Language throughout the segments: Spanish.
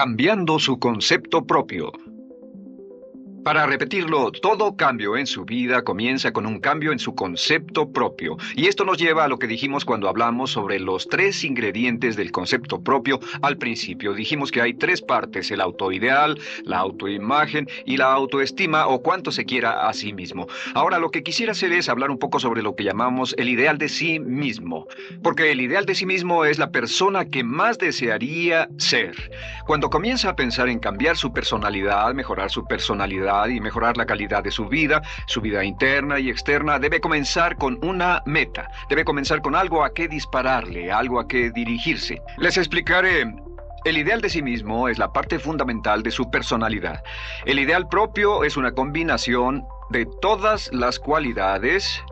Cambiando su concepto propio. Para repetirlo, todo cambio en su vida comienza con un cambio en su concepto propio. Y esto nos lleva a lo que dijimos cuando hablamos sobre los 3 ingredientes del concepto propio al principio. Dijimos que hay 3 partes: el autoideal, la autoimagen y la autoestima, o cuánto se quiera a sí mismo. Ahora lo que quisiera hacer es hablar un poco sobre lo que llamamos el ideal de sí mismo. Porque el ideal de sí mismo es la persona que más desearía ser. Cuando comienza a pensar en cambiar su personalidad, mejorar su personalidad, y mejorar la calidad de su vida interna y externa, debe comenzar con una meta, debe comenzar con algo a qué dispararle, algo a qué dirigirse. Les explicaré. El ideal de sí mismo es la parte fundamental de su personalidad. El ideal propio es una combinación de todas las cualidades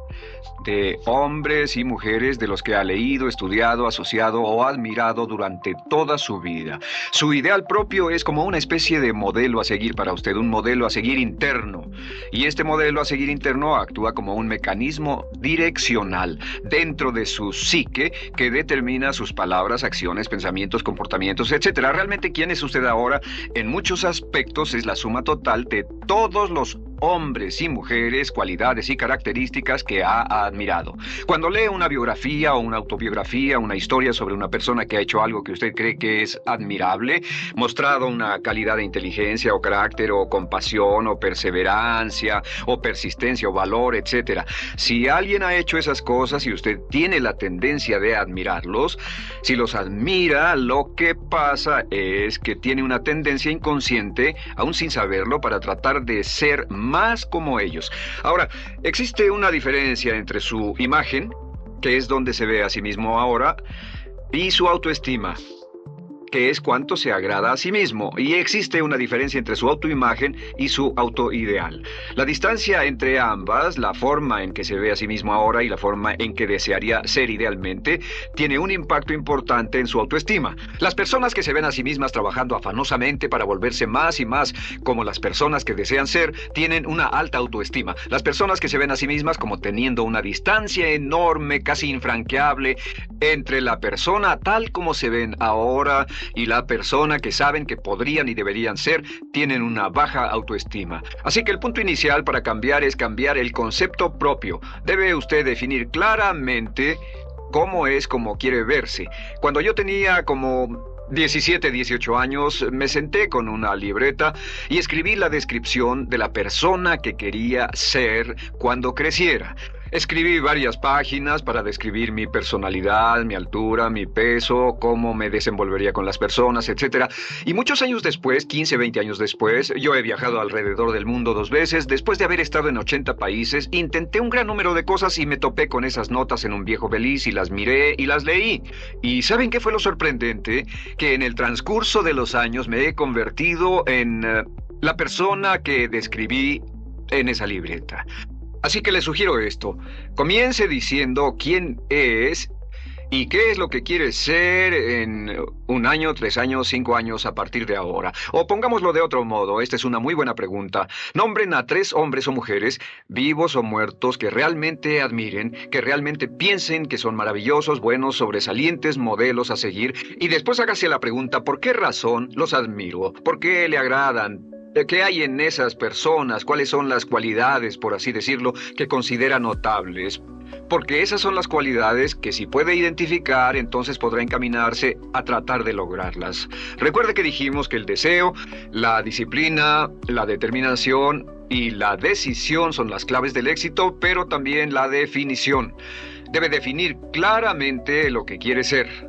de hombres y mujeres de los que ha leído, estudiado, asociado o admirado durante toda su vida. Su ideal propio es como una especie de modelo a seguir para usted, un modelo a seguir interno. Y este modelo a seguir interno actúa como un mecanismo direccional dentro de su psique que determina sus palabras, acciones, pensamientos, comportamientos, etc. Realmente, ¿quién es usted ahora? En muchos aspectos es la suma total de todos los hombres y mujeres, cualidades y características que ha admirado. Cuando lee una biografía o una autobiografía, una historia sobre una persona que ha hecho algo que usted cree que es admirable, mostrado una calidad de inteligencia o carácter o compasión o perseverancia o persistencia o valor, etc. Si alguien ha hecho esas cosas y usted tiene la tendencia de admirarlos, si los admira, lo que pasa es que tiene una tendencia inconsciente, aún sin saberlo, para tratar de ser más como ellos. Ahora, existe una diferencia entre su imagen, que es donde se ve a sí mismo ahora, y su autoestima, que es cuánto se agrada a sí mismo. Y existe una diferencia entre su autoimagen y su autoideal. La distancia entre ambas, la forma en que se ve a sí mismo ahora y la forma en que desearía ser idealmente, tiene un impacto importante en su autoestima. Las personas que se ven a sí mismas trabajando afanosamente para volverse más y más como las personas que desean ser, tienen una alta autoestima. Las personas que se ven a sí mismas como teniendo una distancia enorme, casi infranqueable, entre la persona tal como se ven ahora y la persona que saben que podrían y deberían ser, tienen una baja autoestima. Así que el punto inicial para cambiar es cambiar el concepto propio. Debe usted definir claramente cómo es como quiere verse. Cuando yo tenía como 17, 18 años, me senté con una libreta y escribí la descripción de la persona que quería ser cuando creciera. Escribí varias páginas para describir mi personalidad, mi altura, mi peso, cómo me desenvolvería con las personas, etc. Y muchos años después, 15, 20 años después, yo he viajado alrededor del mundo 2 veces. Después de haber estado en 80 países, intenté un gran número de cosas y me topé con esas notas en un viejo beliz y las miré y las leí. ¿Y saben qué fue lo sorprendente? Que en el transcurso de los años me he convertido en la persona que describí en esa libreta. Así que le sugiero esto: comience diciendo quién es y qué es lo que quiere ser en 1 año, 3 años, 5 años a partir de ahora. O pongámoslo de otro modo, esta es una muy buena pregunta. Nombren a 3 hombres o mujeres, vivos o muertos, que realmente admiren, que realmente piensen que son maravillosos, buenos, sobresalientes, modelos a seguir. Y después hágase la pregunta: ¿por qué razón los admiro? ¿Por qué le agradan? ¿Qué hay en esas personas? ¿Cuáles son las cualidades, por así decirlo, que considera notables? Porque esas son las cualidades que, si puede identificar, entonces podrá encaminarse a tratar de lograrlas. Recuerde que dijimos que el deseo, la disciplina, la determinación y la decisión son las claves del éxito, pero también la definición. Debe definir claramente lo que quiere ser.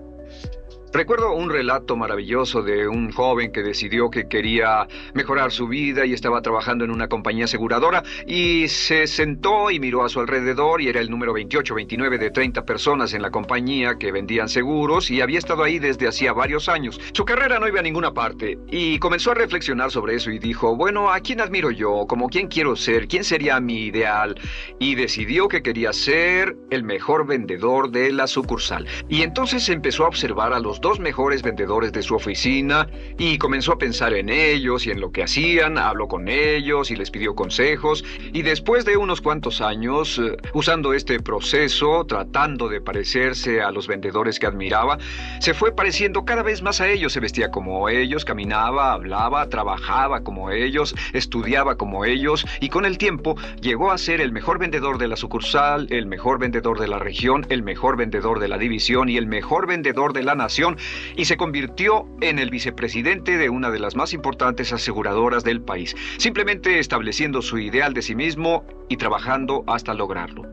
Recuerdo un relato maravilloso de un joven que decidió que quería mejorar su vida y estaba trabajando en una compañía aseguradora y se sentó y miró a su alrededor y era el número 28, 29 de 30 personas en la compañía que vendían seguros y había estado ahí desde hacía varios años. Su carrera no iba a ninguna parte y comenzó a reflexionar sobre eso y dijo: bueno, ¿a quién admiro yo? ¿Como quién quiero ser? ¿Quién sería mi ideal? Y decidió que quería ser el mejor vendedor de la sucursal. Y entonces empezó a observar a los los dos mejores vendedores de su oficina y comenzó a pensar en ellos y en lo que hacían, habló con ellos y les pidió consejos. Y después de unos cuantos años, usando este proceso, tratando de parecerse a los vendedores que admiraba, se fue pareciendo cada vez más a ellos. Se vestía como ellos, caminaba, hablaba, trabajaba como ellos, estudiaba como ellos, y con el tiempo llegó a ser el mejor vendedor de la sucursal, el mejor vendedor de la región, el mejor vendedor de la división y el mejor vendedor de la nación, y se convirtió en el vicepresidente de una de las más importantes aseguradoras del país, simplemente estableciendo su ideal de sí mismo y trabajando hasta lograrlo.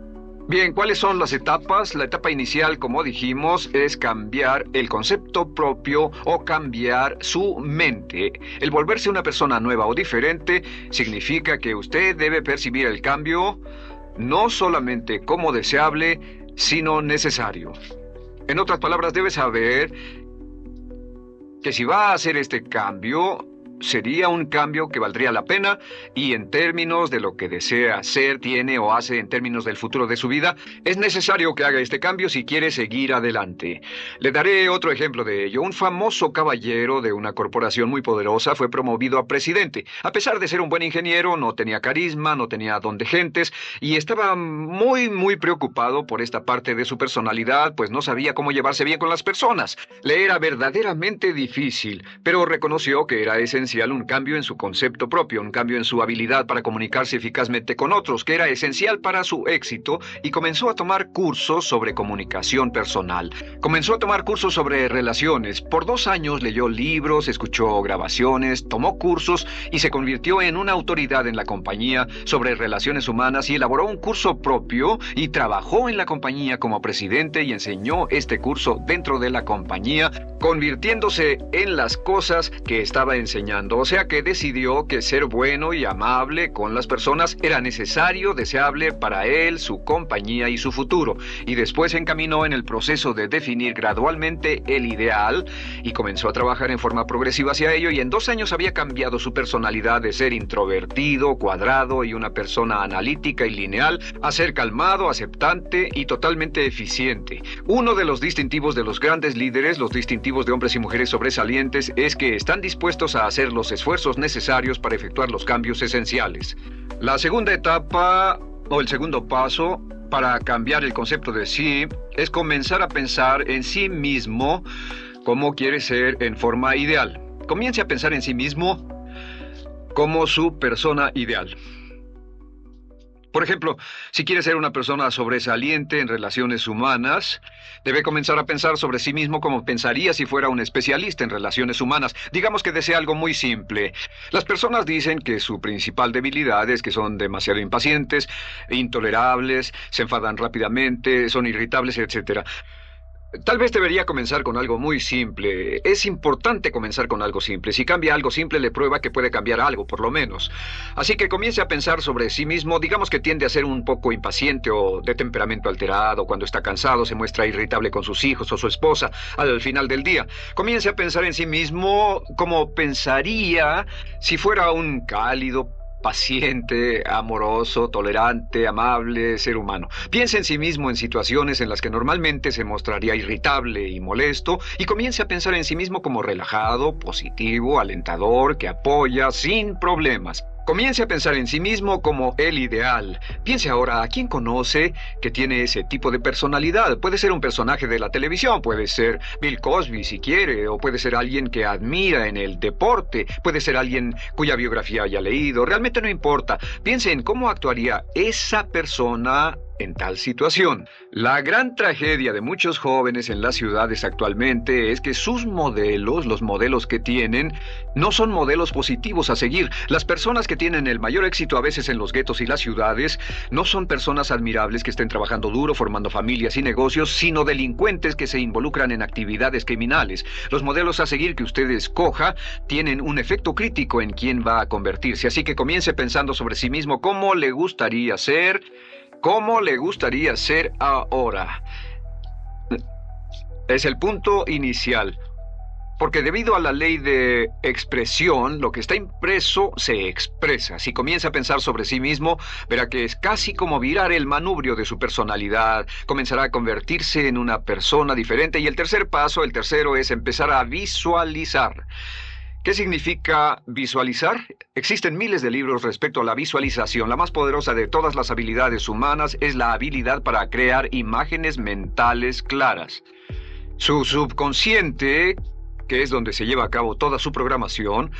Bien, ¿cuáles son las etapas? La etapa inicial, como dijimos, es cambiar el concepto propio o cambiar su mente. El volverse una persona nueva o diferente significa que usted debe percibir el cambio no solamente como deseable, sino necesario. En otras palabras, debe saber que si va a hacer este cambio, sería un cambio que valdría la pena, y en términos de lo que desea hacer, tiene o hace en términos del futuro de su vida, es necesario que haga este cambio si quiere seguir adelante. Le daré otro ejemplo de ello. Un famoso caballero de una corporación muy poderosa fue promovido a presidente. A pesar de ser un buen ingeniero, no tenía carisma, no tenía don de gentes, y estaba muy preocupado por esta parte de su personalidad, pues no sabía cómo llevarse bien con las personas. Le era verdaderamente difícil, pero reconoció que era esencial un cambio en su concepto propio, un cambio en su habilidad para comunicarse eficazmente con otros, que era esencial para su éxito, y comenzó a tomar cursos sobre comunicación personal. Comenzó a tomar cursos sobre relaciones. Por 2 años leyó libros, escuchó grabaciones, tomó cursos y se convirtió en una autoridad en la compañía sobre relaciones humanas, y elaboró un curso propio y trabajó en la compañía como presidente y enseñó este curso dentro de la compañía, convirtiéndose en las cosas que estaba enseñando. O sea que decidió que ser bueno y amable con las personas era necesario, deseable para él, su compañía y su futuro. Y después se encaminó en el proceso de definir gradualmente el ideal y comenzó a trabajar en forma progresiva hacia ello, y en 2 años había cambiado su personalidad de ser introvertido, cuadrado y una persona analítica y lineal a ser calmado, aceptante y totalmente eficiente. Uno de los distintivos de los grandes líderes, los distintivos de hombres y mujeres sobresalientes, es que están dispuestos a hacer los esfuerzos necesarios para efectuar los cambios esenciales. La segunda etapa, o el segundo paso, para cambiar el concepto de sí, es comenzar a pensar en sí mismo como quiere ser en forma ideal. Comience a pensar en sí mismo como su persona ideal. Por ejemplo, si quiere ser una persona sobresaliente en relaciones humanas, debe comenzar a pensar sobre sí mismo como pensaría si fuera un especialista en relaciones humanas. Digamos que desea algo muy simple. Las personas dicen que su principal debilidad es que son demasiado impacientes, intolerables, se enfadan rápidamente, son irritables, etc. Tal vez debería comenzar con algo muy simple. Es importante comenzar con algo simple. Si cambia algo simple, le prueba que puede cambiar algo, por lo menos. Así que comience a pensar sobre sí mismo. Digamos que tiende a ser un poco impaciente o de temperamento alterado. Cuando está cansado, se muestra irritable con sus hijos o su esposa al final del día. Comience a pensar en sí mismo como pensaría si fuera un cálido, paciente, amoroso, tolerante, amable ser humano. Piense en sí mismo en situaciones en las que normalmente se mostraría irritable y molesto, y comience a pensar en sí mismo como relajado, positivo, alentador, que apoya sin problemas. Comience a pensar en sí mismo como el ideal. Piense ahora a quién conoce que tiene ese tipo de personalidad. Puede ser un personaje de la televisión, puede ser Bill Cosby si quiere, o puede ser alguien que admira en el deporte, puede ser alguien cuya biografía haya leído. Realmente no importa. Piense en cómo actuaría esa persona en tal situación. La gran tragedia de muchos jóvenes en las ciudades actualmente es que sus modelos, los modelos que tienen, no son modelos positivos a seguir. Las personas que tienen el mayor éxito a veces en los guetos y las ciudades no son personas admirables que estén trabajando duro, formando familias y negocios, sino delincuentes que se involucran en actividades criminales. Los modelos a seguir que usted escoja tienen un efecto crítico en quién va a convertirse. Así que comience pensando sobre sí mismo cómo le gustaría ser. ¿Cómo le gustaría ser ahora? Es el punto inicial. Porque debido a la ley de expresión, lo que está impreso se expresa. Si comienza a pensar sobre sí mismo, verá que es casi como virar el manubrio de su personalidad. Comenzará a convertirse en una persona diferente. Y el tercer paso, el tercero, es empezar a visualizar. ¿Qué significa visualizar? Existen miles de libros respecto a la visualización. La más poderosa de todas las habilidades humanas es la habilidad para crear imágenes mentales claras. Su subconsciente, que es donde se lleva a cabo toda su programación,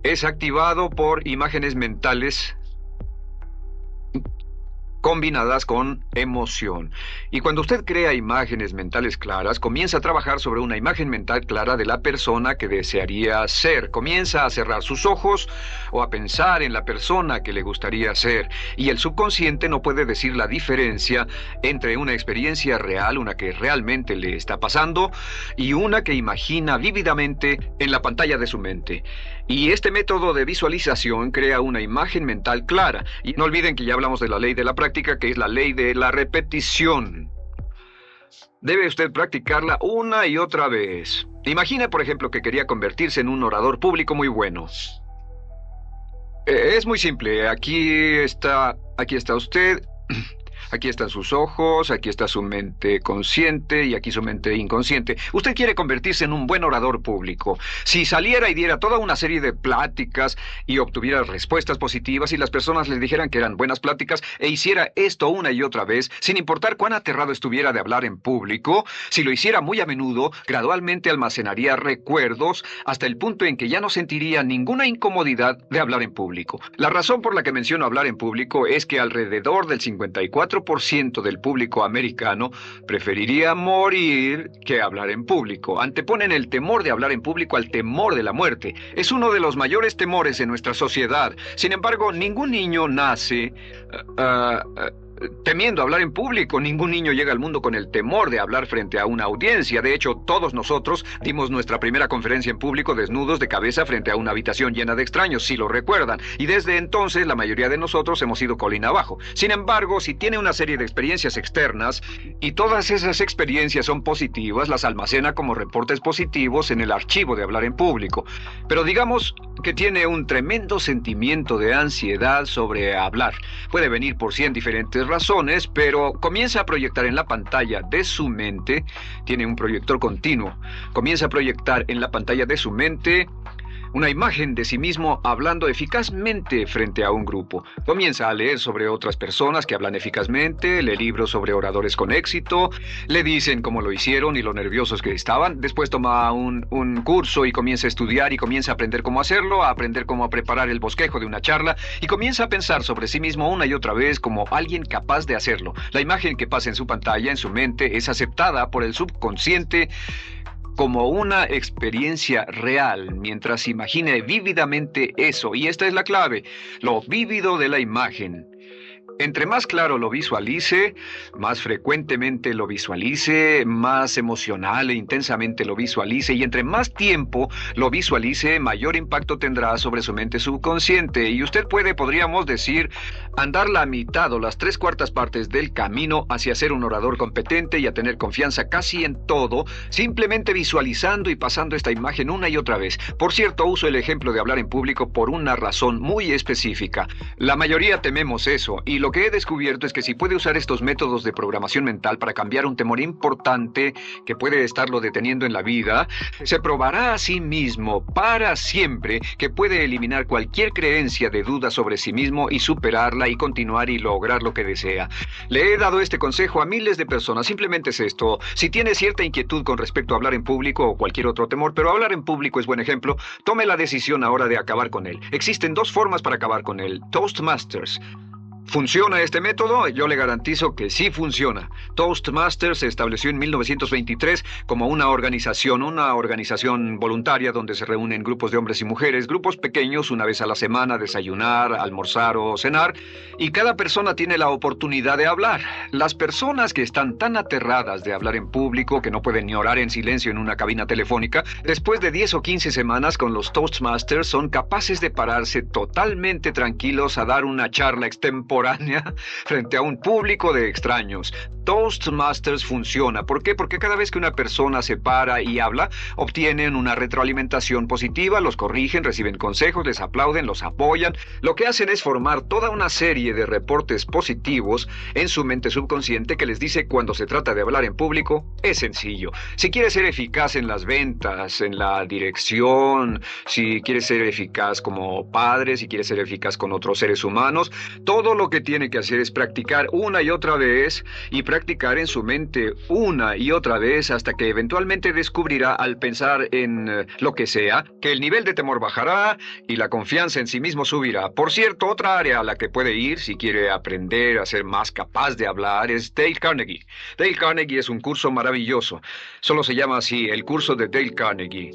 es activado por imágenes mentales combinadas con emoción. Y cuando usted crea imágenes mentales claras, comienza a trabajar sobre una imagen mental clara de la persona que desearía ser. Comienza a cerrar sus ojos o a pensar en la persona que le gustaría ser. Y el subconsciente no puede decir la diferencia entre una experiencia real, una que realmente le está pasando, y una que imagina vívidamente en la pantalla de su mente. Y este método de visualización crea una imagen mental clara. Y no olviden que ya hablamos de la ley de la práctica, que es la ley de la repetición. Debe usted practicarla una y otra vez. Imagine, por ejemplo, que quería convertirse en un orador público muy bueno. Es muy simple. Aquí está usted. Aquí están sus ojos, aquí está su mente consciente y aquí su mente inconsciente. Usted quiere convertirse en un buen orador público. Si saliera y diera toda una serie de pláticas y obtuviera respuestas positivas y las personas le dijeran que eran buenas pláticas e hiciera esto una y otra vez, sin importar cuán aterrado estuviera de hablar en público, si lo hiciera muy a menudo, gradualmente almacenaría recuerdos hasta el punto en que ya no sentiría ninguna incomodidad de hablar en público. La razón por la que menciono hablar en público es que alrededor del 54% del público americano preferiría morir que hablar en público. Anteponen el temor de hablar en público al temor de la muerte. Es uno de los mayores temores en nuestra sociedad. Sin embargo, ningún niño nace temiendo hablar en público. Ningún niño llega al mundo con el temor de hablar frente a una audiencia. De hecho, todos nosotros dimos nuestra primera conferencia en público desnudos de cabeza frente a una habitación llena de extraños, si lo recuerdan. Y desde entonces, la mayoría de nosotros hemos ido colina abajo. Sin embargo, si tiene una serie de experiencias externas y todas esas experiencias son positivas, las almacena como reportes positivos en el archivo de hablar en público. Pero digamos que tiene un tremendo sentimiento de ansiedad sobre hablar. Puede venir por 100 diferentes razones, pero comienza a proyectar en la pantalla de su mente, tiene un proyector continuo, comienza a proyectar en la pantalla de su mente una imagen de sí mismo hablando eficazmente frente a un grupo. Comienza a leer sobre otras personas que hablan eficazmente, lee libros sobre oradores con éxito, le dicen cómo lo hicieron y lo nerviosos que estaban. Después toma un curso y comienza a estudiar y comienza a aprender cómo hacerlo, a aprender cómo preparar el bosquejo de una charla y comienza a pensar sobre sí mismo una y otra vez como alguien capaz de hacerlo. La imagen que pasa en su pantalla, en su mente, es aceptada por el subconsciente como una experiencia real, mientras imagine vívidamente eso. Y esta es la clave, lo vívido de la imagen. Entre más claro lo visualice, más frecuentemente lo visualice, más emocional e intensamente lo visualice, y entre más tiempo lo visualice, mayor impacto tendrá sobre su mente subconsciente. Y usted podríamos decir, andar la mitad o las 3/4 partes del camino hacia ser un orador competente y a tener confianza casi en todo, simplemente visualizando y pasando esta imagen una y otra vez. Por cierto, uso el ejemplo de hablar en público por una razón muy específica. La mayoría tememos eso, y lo que he descubierto es que si puede usar estos métodos de programación mental para cambiar un temor importante que puede estarlo deteniendo en la vida, se probará a sí mismo para siempre que puede eliminar cualquier creencia de duda sobre sí mismo y superarla y continuar y lograr lo que desea. Le he dado este consejo a miles de personas. Simplemente es esto: si tiene cierta inquietud con respecto a hablar en público o cualquier otro temor, pero hablar en público es buen ejemplo, tome la decisión ahora de acabar con él. Existen 2 formas para acabar con él: Toastmasters. ¿Funciona este método? Yo le garantizo que sí funciona. Toastmasters se estableció en 1923 como una organización voluntaria donde se reúnen grupos de hombres y mujeres, grupos pequeños, una vez a la semana, desayunar, almorzar o cenar, y cada persona tiene la oportunidad de hablar. Las personas que están tan aterradas de hablar en público que no pueden ni orar en silencio en una cabina telefónica, después de 10 o 15 semanas con los Toastmasters son capaces de pararse totalmente tranquilos a dar una charla extemporánea extemporánea frente a un público de extraños. Toastmasters funciona. ¿Por qué? Porque cada vez que una persona se para y habla, obtienen una retroalimentación positiva, los corrigen, reciben consejos, les aplauden, los apoyan. Lo que hacen es formar toda una serie de reportes positivos en su mente subconsciente que les dice cuando se trata de hablar en público, es sencillo. Si quieres ser eficaz en las ventas, en la dirección, si quieres ser eficaz como padre, si quieres ser eficaz con otros seres humanos, todo lo que tiene que hacer es practicar una y otra vez y practicar en su mente una y otra vez hasta que eventualmente descubrirá al pensar en lo que sea, que el nivel de temor bajará y la confianza en sí mismo subirá. Por cierto, otra área a la que puede ir si quiere aprender a ser más capaz de hablar es Dale Carnegie. Dale Carnegie es un curso maravilloso. Solo se llama así, el curso de Dale Carnegie.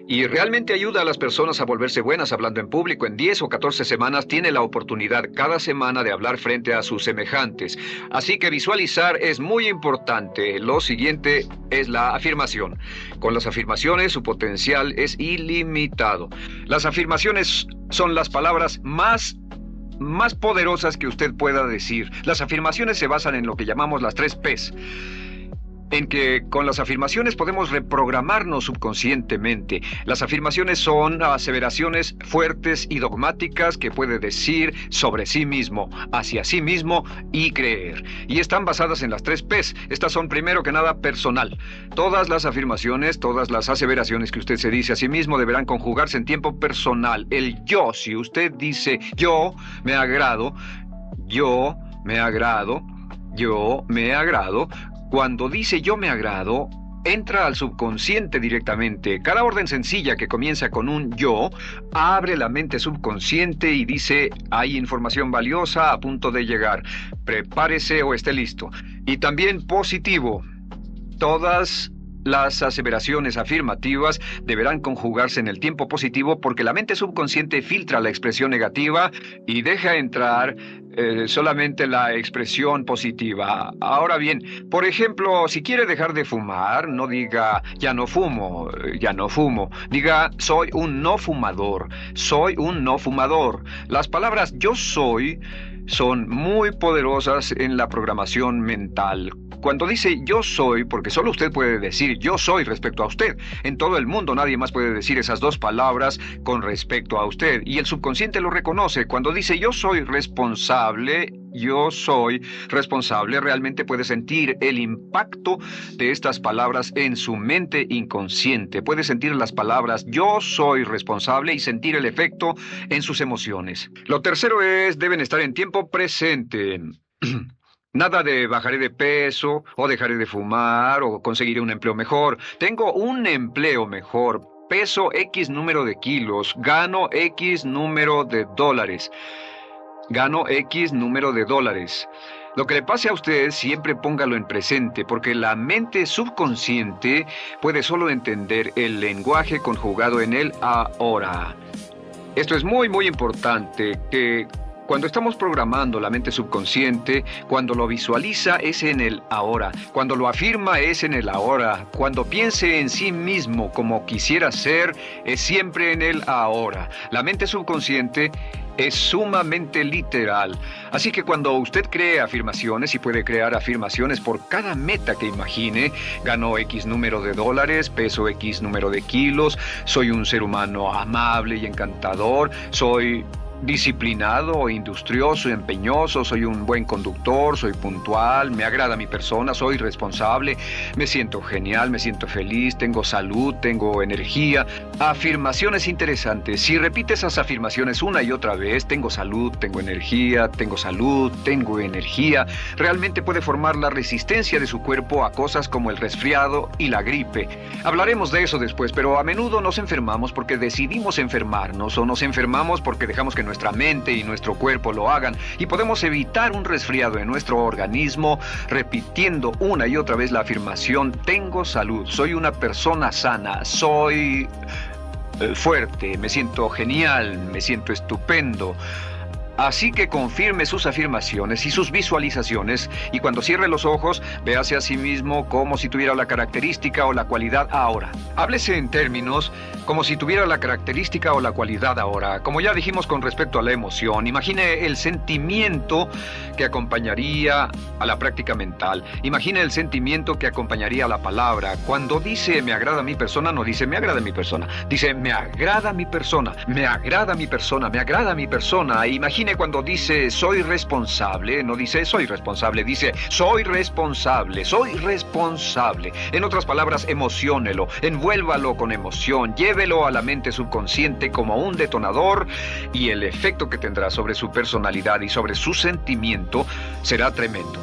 Y realmente ayuda a las personas a volverse buenas hablando en público. En 10 o 14 semanas tiene la oportunidad cada semana de hablar frente a sus semejantes. Así que visualizar es muy importante. Lo siguiente es la afirmación. Con las afirmaciones su potencial es ilimitado. Las afirmaciones son las palabras más poderosas que usted pueda decir. Las afirmaciones se basan en lo que llamamos las 3 Ps. En que con las afirmaciones podemos reprogramarnos subconscientemente. Las afirmaciones son aseveraciones fuertes y dogmáticas que puede decir sobre sí mismo, hacia sí mismo y creer. Y están basadas en las 3 Ps. Estas son primero que nada personal. Todas las afirmaciones, todas las aseveraciones que usted se dice a sí mismo deberán conjugarse en tiempo personal. El yo, si usted dice yo me agrado, yo me agrado, yo me agrado. Cuando dice yo me agrado, entra al subconsciente directamente. Cada orden sencilla que comienza con un yo, abre la mente subconsciente y dice, hay información valiosa a punto de llegar. Prepárese o esté listo. Y también positivo. Todas las aseveraciones afirmativas deberán conjugarse en el tiempo positivo porque la mente subconsciente filtra la expresión negativa y deja entrar solamente la expresión positiva. Ahora bien, por ejemplo, si quiere dejar de fumar, no diga ya no fumo, ya no fumo. Diga soy un no fumador, soy un no fumador. Las palabras yo soy son muy poderosas en la programación mental. Cuando dice yo soy, porque solo usted puede decir yo soy respecto a usted. En todo el mundo nadie más puede decir esas 2 palabras con respecto a usted. Y el subconsciente lo reconoce. Cuando dice yo soy responsable, realmente puede sentir el impacto de estas palabras en su mente inconsciente. Puede sentir las palabras yo soy responsable y sentir el efecto en sus emociones. Lo tercero es, deben estar en tiempo presente. Nada de bajaré de peso, o dejaré de fumar, o conseguiré un empleo mejor. Tengo un empleo mejor. Peso X número de kilos. Gano X número de dólares. Gano X número de dólares. Lo que le pase a usted, siempre póngalo en presente, porque la mente subconsciente puede solo entender el lenguaje conjugado en el ahora. Esto es muy, muy importante, que cuando estamos programando la mente subconsciente, cuando lo visualiza es en el ahora, cuando lo afirma es en el ahora, cuando piense en sí mismo como quisiera ser, es siempre en el ahora. La mente subconsciente es sumamente literal. Así que cuando usted cree afirmaciones, y puede crear afirmaciones por cada meta que imagine, gano X número de dólares, peso X número de kilos, soy un ser humano amable y encantador, soy disciplinado, industrioso, empeñoso, soy un buen conductor, soy puntual, me agrada mi persona, soy responsable, me siento genial, me siento feliz, tengo salud, tengo energía. Afirmaciones interesantes. Si repite esas afirmaciones una y otra vez, tengo salud, tengo energía, tengo salud, tengo energía, realmente puede formar la resistencia de su cuerpo a cosas como el resfriado y la gripe. Hablaremos de eso después, pero a menudo nos enfermamos porque decidimos enfermarnos, o nos enfermamos porque dejamos que nuestra mente y nuestro cuerpo lo hagan, y podemos evitar un resfriado en nuestro organismo repitiendo una y otra vez la afirmación tengo salud, soy una persona sana, soy fuerte, me siento genial, me siento estupendo. Así que confirme sus afirmaciones y sus visualizaciones, y cuando cierre los ojos, véase a sí mismo como si tuviera la característica o la cualidad ahora. Háblese en términos como si tuviera la característica o la cualidad ahora. Como ya dijimos con respecto a la emoción, imagine el sentimiento que acompañaría a la práctica mental. Imagine el sentimiento que acompañaría a la palabra. Cuando dice me agrada mi persona, no dice me agrada mi persona. Dice me agrada mi persona, me agrada mi persona, me agrada mi persona. Imagine cuando dice soy responsable, no dice soy responsable, dice soy responsable, soy responsable. En otras palabras, emociónelo, envuélvalo con emoción, llévelo a la mente subconsciente como un detonador, y el efecto que tendrá sobre su personalidad y sobre su sentimiento será tremendo.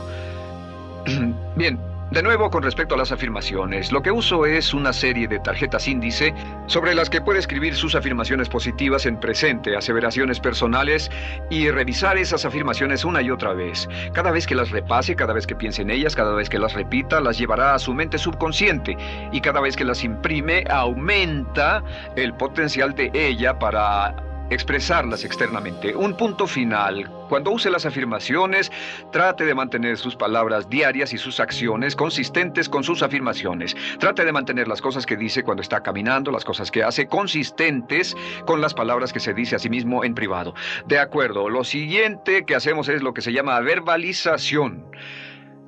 Bien. De nuevo, con respecto a las afirmaciones, lo que uso es una serie de tarjetas índice sobre las que puede escribir sus afirmaciones positivas en presente, aseveraciones personales, y revisar esas afirmaciones una y otra vez. Cada vez que las repase, cada vez que piense en ellas, cada vez que las repita, las llevará a su mente subconsciente, y cada vez que las imprime, aumenta el potencial de ella para expresarlas externamente. Un punto final. Cuando use las afirmaciones, trate de mantener sus palabras diarias y sus acciones consistentes con sus afirmaciones. Trate de mantener las cosas que dice cuando está caminando, las cosas que hace, consistentes con las palabras que se dice a sí mismo en privado. De acuerdo, lo siguiente que hacemos es lo que se llama verbalización.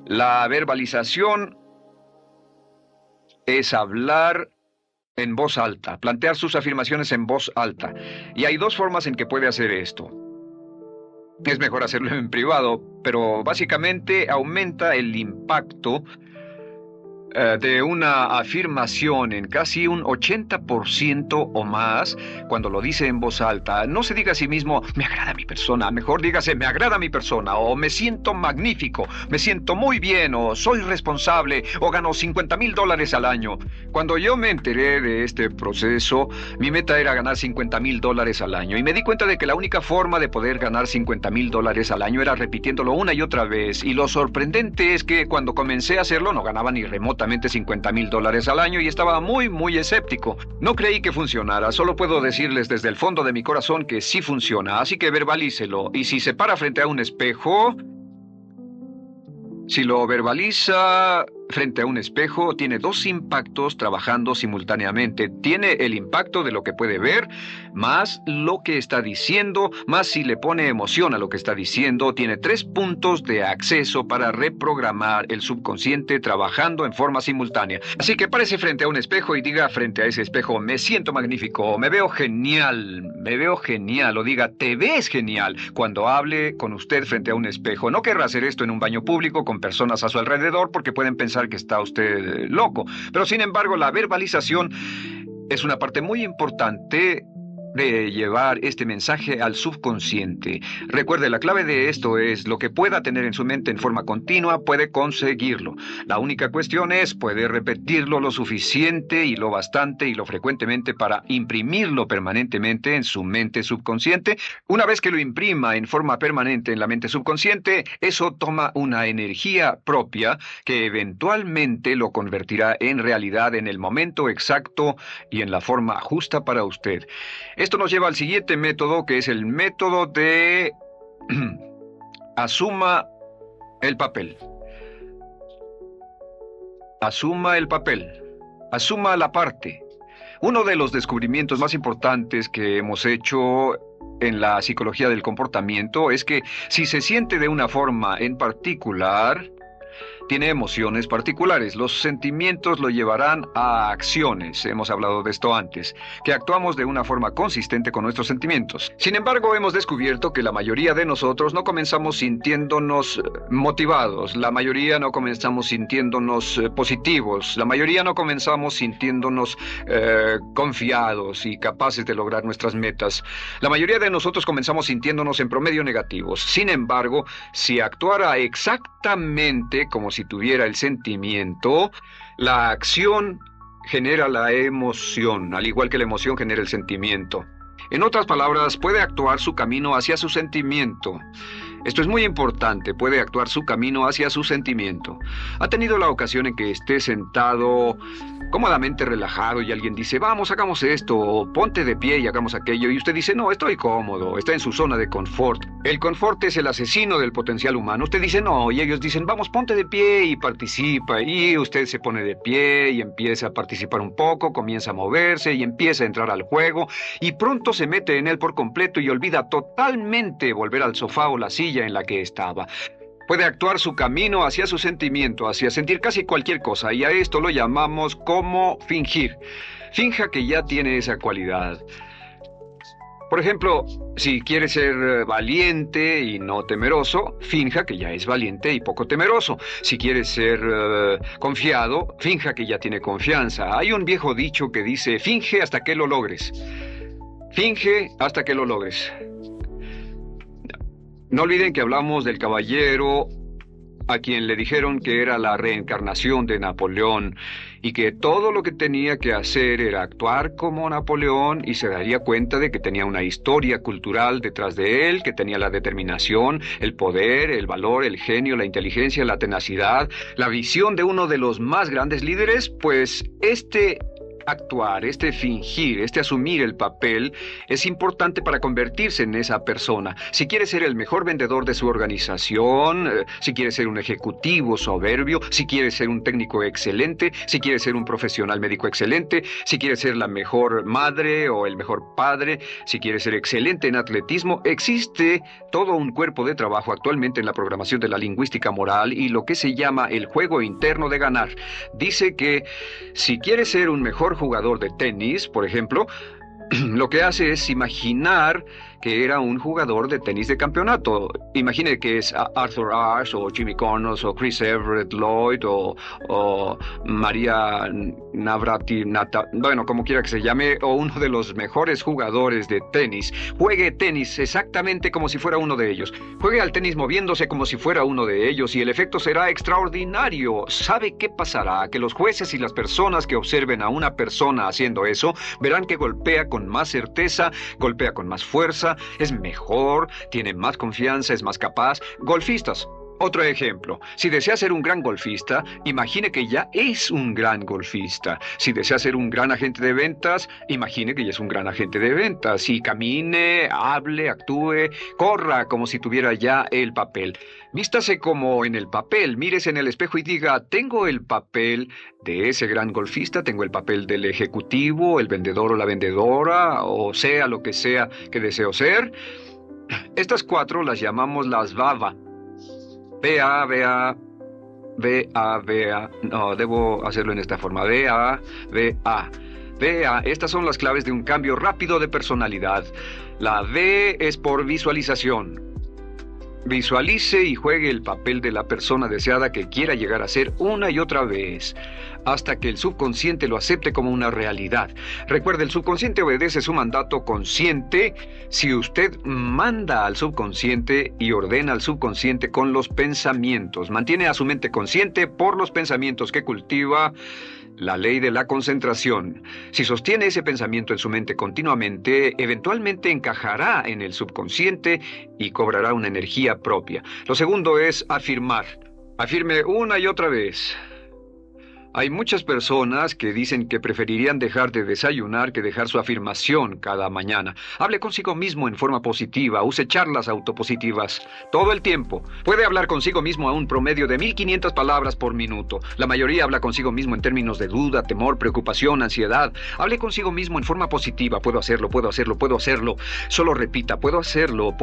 La verbalización es hablar en voz alta, plantear sus afirmaciones en voz alta. Y hay dos formas en que puede hacer esto. Es mejor hacerlo en privado, pero básicamente aumenta el impacto de una afirmación en casi un 80% o más cuando lo dice en voz alta. No se diga a sí mismo, me agrada mi persona, mejor dígase, me agrada mi persona, o me siento magnífico, me siento muy bien, o soy responsable, o gano $50,000 al año. Cuando yo me enteré de este proceso, mi meta era ganar $50,000 al año, y me di cuenta de que la única forma de poder ganar $50,000 al año era repitiéndolo una y otra vez, y lo sorprendente es que cuando comencé a hacerlo no ganaba ni remotamente $50,000 al año y estaba muy escéptico. No creí que funcionara, solo puedo decirles desde el fondo de mi corazón que sí funciona, así que verbalícelo. Y si se para frente a un espejo, si lo verbaliza frente a un espejo, tiene dos impactos trabajando simultáneamente. Tiene el impacto de lo que puede ver, más lo que está diciendo, más si le pone emoción a lo que está diciendo. Tiene 3 puntos de acceso para reprogramar el subconsciente trabajando en forma simultánea. Así que párese frente a un espejo y diga frente a ese espejo, me siento magnífico, me veo genial, o diga, te ves genial, cuando hable con usted frente a un espejo. No querrá hacer esto en un baño público con personas a su alrededor porque pueden pensar que está usted loco. Pero sin embargo, la verbalización es una parte muy importante de llevar este mensaje al subconsciente. Recuerde, la clave de esto es lo que pueda tener en su mente en forma continua, puede conseguirlo. La única cuestión es, puede repetirlo lo suficiente y lo bastante y lo frecuentemente para imprimirlo permanentemente en su mente subconsciente. Una vez que lo imprima en forma permanente en la mente subconsciente, eso toma una energía propia que eventualmente lo convertirá en realidad en el momento exacto y en la forma justa para usted. Esto nos lleva al siguiente método, que es el método de asuma el papel. Asuma el papel. Asuma la parte. Uno de los descubrimientos más importantes que hemos hecho en la psicología del comportamiento es que si se siente de una forma en particular, tiene emociones particulares. Los sentimientos lo llevarán a acciones. Hemos hablado de esto antes, que actuamos de una forma consistente con nuestros sentimientos. Sin embargo, hemos descubierto que la mayoría de nosotros no comenzamos sintiéndonos motivados. La mayoría no comenzamos sintiéndonos positivos. La mayoría no comenzamos sintiéndonos confiados y capaces de lograr nuestras metas. La mayoría de nosotros comenzamos sintiéndonos en promedio negativos. Sin embargo, si actuara exactamente como si tuviera el sentimiento, la acción genera la emoción, al igual que la emoción genera el sentimiento. En otras palabras, puede actuar su camino hacia su sentimiento. Esto es muy importante, puede actuar su camino hacia su sentimiento. ¿Ha tenido la ocasión en que esté sentado cómodamente relajado y alguien dice, vamos, hagamos esto, o ponte de pie y hagamos aquello, y usted dice, no, estoy cómodo, está en su zona de confort? El confort es el asesino del potencial humano. Usted dice, no, y ellos dicen, vamos, ponte de pie y participa, y usted se pone de pie y empieza a participar un poco, comienza a moverse y empieza a entrar al juego, y pronto se mete en él por completo y olvida totalmente volver al sofá o la silla en la que estaba. Puede actuar su camino hacia su sentimiento, hacia sentir casi cualquier cosa, y a esto lo llamamos como fingir. Finja que ya tiene esa cualidad. Por ejemplo, si quiere ser valiente y no temeroso, finja que ya es valiente y poco temeroso. Si quiere ser confiado, finja que ya tiene confianza. Hay un viejo dicho que dice, finge hasta que lo logres. Finge hasta que lo logres. No olviden que hablamos del caballero a quien le dijeron que era la reencarnación de Napoleón y que todo lo que tenía que hacer era actuar como Napoleón y se daría cuenta de que tenía una historia cultural detrás de él, que tenía la determinación, el poder, el valor, el genio, la inteligencia, la tenacidad, la visión de uno de los más grandes líderes. Pues actuar, fingir, asumir el papel es importante para convertirse en esa persona. Si quiere ser el mejor vendedor de su organización, si quiere ser un ejecutivo soberbio, si quiere ser un técnico excelente, si quiere ser un profesional médico excelente, si quiere ser la mejor madre o el mejor padre, si quiere ser excelente en atletismo, existe todo un cuerpo de trabajo actualmente en la programación de la lingüística moral y lo que se llama el juego interno de ganar. Dice que si quiere ser un mejor jugador de tenis, por ejemplo, lo que hace es imaginar que era un jugador de tenis de campeonato. Imagine que es Arthur Ashe, o Jimmy Connors, o Chris Everett Lloyd, o María Navratilova, bueno, como quiera que se llame, o uno de los mejores jugadores de tenis. Juegue tenis exactamente como si fuera uno de ellos. Juegue al tenis moviéndose como si fuera uno de ellos y el efecto será extraordinario. ¿Sabe qué pasará? Que los jueces y las personas que observen a una persona haciendo eso verán que golpea con más certeza, golpea con más fuerza, es mejor, tiene más confianza, es más capaz. Golfistas. Otro ejemplo, si desea ser un gran golfista, imagine que ya es un gran golfista. Si desea ser un gran agente de ventas, imagine que ya es un gran agente de ventas. Y camine, hable, actúe, corra como si tuviera ya el papel. Vístase como en el papel, mírese en el espejo y diga, tengo el papel de ese gran golfista, tengo el papel del ejecutivo, el vendedor o la vendedora, o sea lo que sea que deseo ser. Estas 4 las llamamos las VAVA. V-A. No, debo hacerlo en esta forma. V-A. Estas son las claves de un cambio rápido de personalidad. La V es por visualización. Visualice y juegue el papel de la persona deseada que quiera llegar a ser una y otra vez, hasta que el subconsciente lo acepte como una realidad. Recuerde, el subconsciente obedece su mandato consciente si usted manda al subconsciente y ordena al subconsciente con los pensamientos. Mantiene a su mente consciente por los pensamientos que cultiva. La ley de la concentración. Si sostiene ese pensamiento en su mente continuamente, eventualmente encajará en el subconsciente y cobrará una energía propia. Lo segundo es afirmar. Afirme una y otra vez. Hay muchas personas que dicen que preferirían dejar de desayunar que dejar su afirmación cada mañana. Hable consigo mismo en forma positiva, use charlas autopositivas todo el tiempo. Puede hablar consigo mismo a un promedio de 1500 palabras por minuto. La mayoría habla consigo mismo en términos de duda, temor, preocupación, ansiedad. Hable consigo mismo en forma positiva. Puedo hacerlo, puedo hacerlo, puedo hacerlo. Solo repita, puedo hacerlo,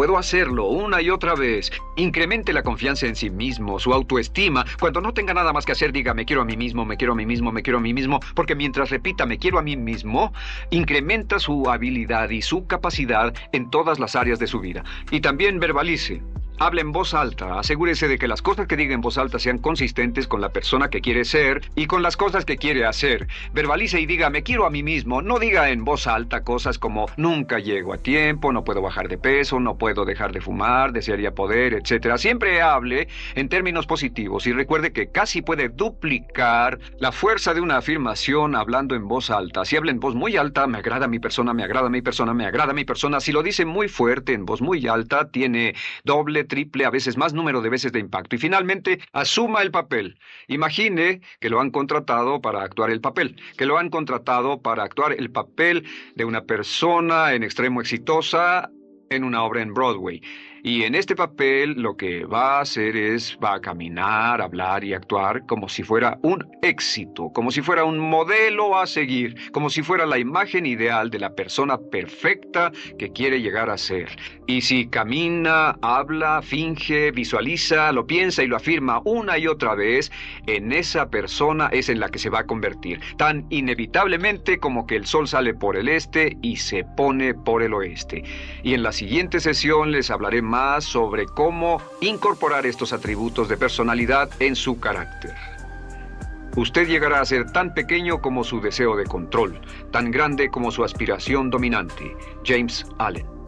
una y otra vez. Incremente la confianza en sí mismo, su autoestima. Cuando no tenga nada más que hacer, diga, me quiero a mí mismo, me quiero a mí mismo, me quiero a mí mismo, porque mientras repita me quiero a mí mismo, incrementa su habilidad y su capacidad en todas las áreas de su vida. Y también verbalice. Hable en voz alta, asegúrese de que las cosas que diga en voz alta sean consistentes con la persona que quiere ser y con las cosas que quiere hacer. Verbalice y diga, me quiero a mí mismo. No diga en voz alta cosas como, nunca llego a tiempo, no puedo bajar de peso, no puedo dejar de fumar, desearía poder, etc. Siempre hable en términos positivos y recuerde que casi puede duplicar la fuerza de una afirmación hablando en voz alta. Si habla en voz muy alta, me agrada mi persona, me agrada mi persona, me agrada mi persona. Si lo dice muy fuerte, en voz muy alta, tiene doble, triple, a veces más número de veces de impacto. Y finalmente, asuma el papel. Imagine que lo han contratado para actuar el papel, que lo han contratado para actuar el papel de una persona en extremo exitosa en una obra en Broadway. Y en este papel lo que va a hacer va a caminar, hablar y actuar como si fuera un éxito, como si fuera un modelo a seguir, como si fuera la imagen ideal de la persona perfecta que quiere llegar a ser. Y si camina, habla, finge, visualiza, lo piensa y lo afirma una y otra vez, en esa persona es en la que se va a convertir, tan inevitablemente como que el sol sale por el este y se pone por el oeste. Y en la siguiente sesión les hablaré más sobre cómo incorporar estos atributos de personalidad en su carácter. Usted llegará a ser tan pequeño como su deseo de control, tan grande como su aspiración dominante. James Allen.